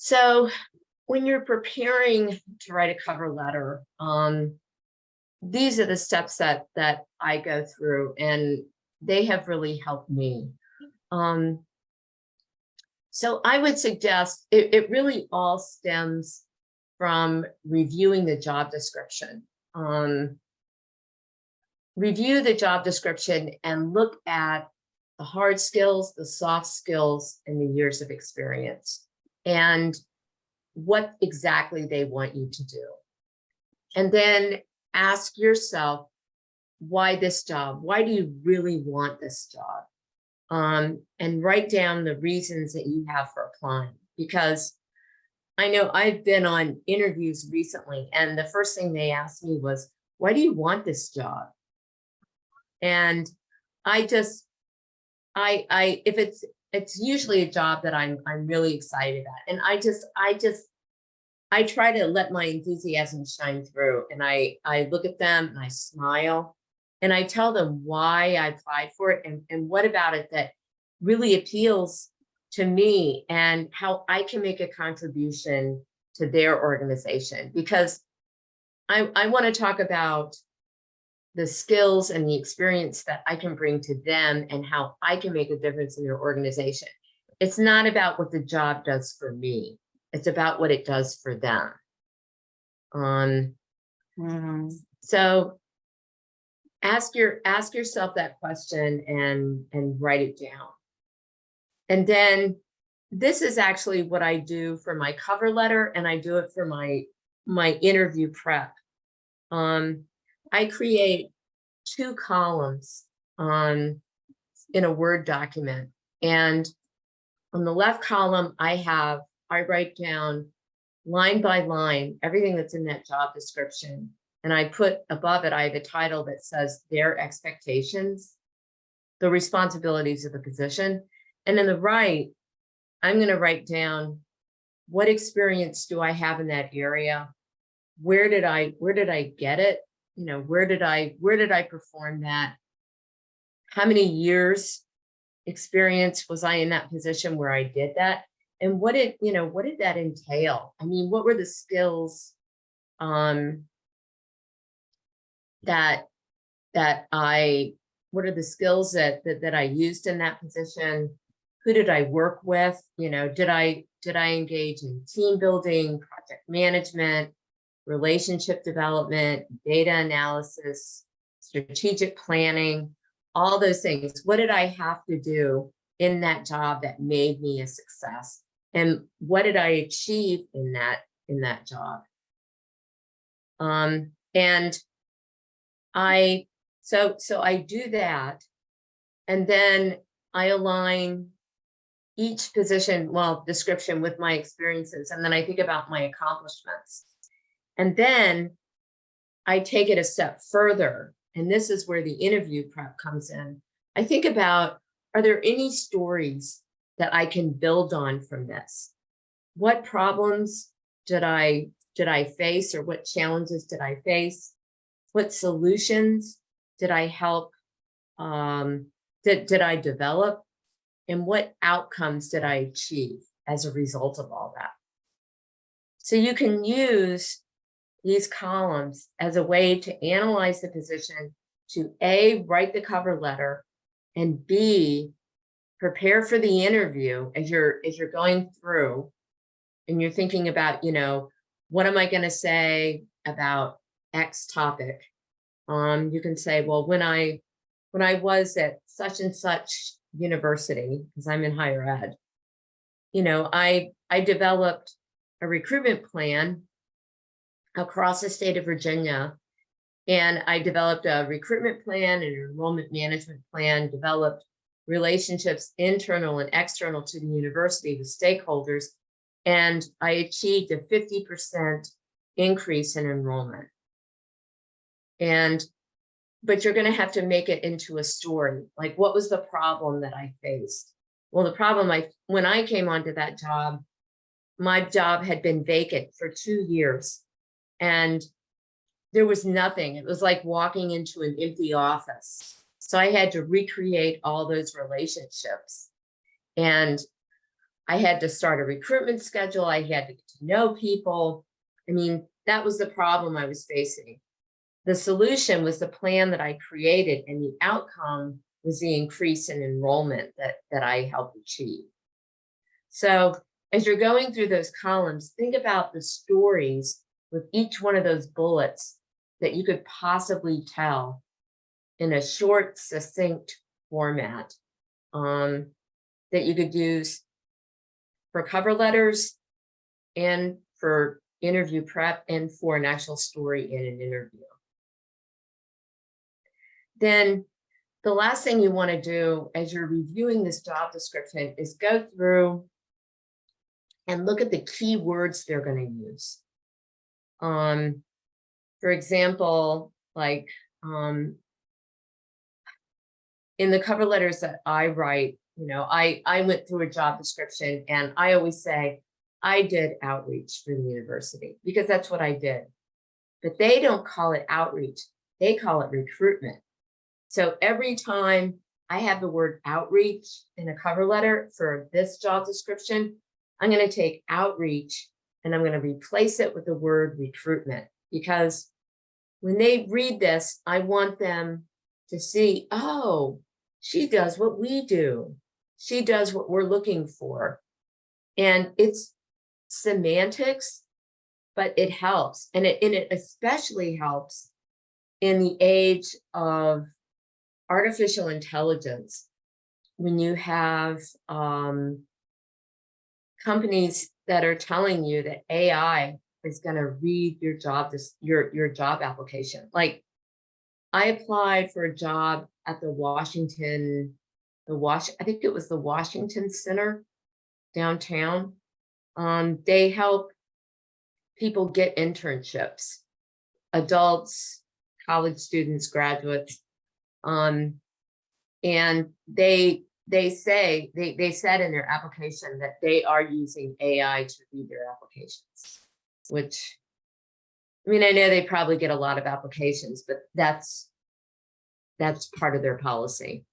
So when you're preparing to write a cover letter, these are the steps that I go through, and they have really helped me. Um, so I would suggest it really all stems from reviewing the job description. Review the job description and look at the hard skills, the soft skills, and the years of experience, and what exactly they want you to do. And then ask yourself, why this job? Why do you really want this job? And write down the reasons that you have for applying. Because I know I've been on interviews recently, and the first thing they asked me was, why do you want this job? And if it's usually a job that I'm really excited at. And I try to let my enthusiasm shine through, and I look at them and I smile and I tell them why I applied for it, and what about it that really appeals to me and how I can make a contribution to their organization. Because I want to talk about the skills and the experience that I can bring to them and how I can make a difference in their organization. It's not about what the job does for me. It's about what it does for them. So ask yourself that question and write it down. And then this is actually what I do for my cover letter, and I do it for my interview prep. I create 2 columns in a Word document. And on the left column, I write down line by line everything that's in that job description. And I put above it, I have a title that says their expectations, the responsibilities of the position. And in the right, I'm going to write down, what experience do I have in that area? Where did I get it? You know, where did I perform that? How many years experience was I in that position where I did that? And what did that entail? I mean, what were the skills what are the skills that I used in that position? Who did I work with? You know, did I engage in team building, project management, relationship development, data analysis, strategic planning, all those things? What did I have to do in that job that made me a success? And what did I achieve in that job? And so I do that, and then I align each position, description, with my experiences, and then I think about my accomplishments. And then I take it a step further, and this is where the interview prep comes in. I think about, are there any stories that I can build on from this? What problems did I face, or what challenges did I face? What solutions did I help, did I develop? And what outcomes did I achieve as a result of all that? So you can use these columns as a way to analyze the position, to A, write the cover letter, and B, prepare for the interview as you're going through and you're thinking about, what am I going to say about X topic? You can say, well, when I was at such and such university, because I'm in higher ed, I developed a recruitment plan across the state of Virginia. And I developed a recruitment plan and an enrollment management plan, developed relationships internal and external to the university with stakeholders. And I achieved a 50% increase in enrollment. But you're going to have to make it into a story. Like, what was the problem that I faced? Well, the problem when I came onto that job, my job had been vacant for 2 years, and there was nothing. It was like walking into an empty office. So I had to recreate all those relationships. And I had to start a recruitment schedule. I had to get to know people. I mean, that was the problem I was facing. The solution was the plan that I created, and the outcome was the increase in enrollment that I helped achieve. So as you're going through those columns, think about the stories with each one of those bullets that you could possibly tell in a short, succinct format, that you could use for cover letters and for interview prep and for an actual story in an interview. Then the last thing you want to do as you're reviewing this job description is go through and look at the key words they're going to use. For example, like in the cover letters that I write, you know, I went through a job description and I always say, I did outreach for the university because that's what I did. But they don't call it outreach, they call it recruitment. So every time I have the word outreach in a cover letter for this job description, I'm going to take outreach and I'm going to replace it with the word recruitment, because when they read this, I want them to see, oh, she does what we do. She does what we're looking for. And it's semantics, but it helps. And it especially helps in the age of artificial intelligence, when you have companies that are telling you that AI is going to read your job, your job application. Like, I applied for a job at I think it was the Washington Center downtown. They help people get internships, adults, college students, graduates. And they said in their application that they are using AI to read their applications, which, I mean, I know they probably get a lot of applications, but that's part of their policy.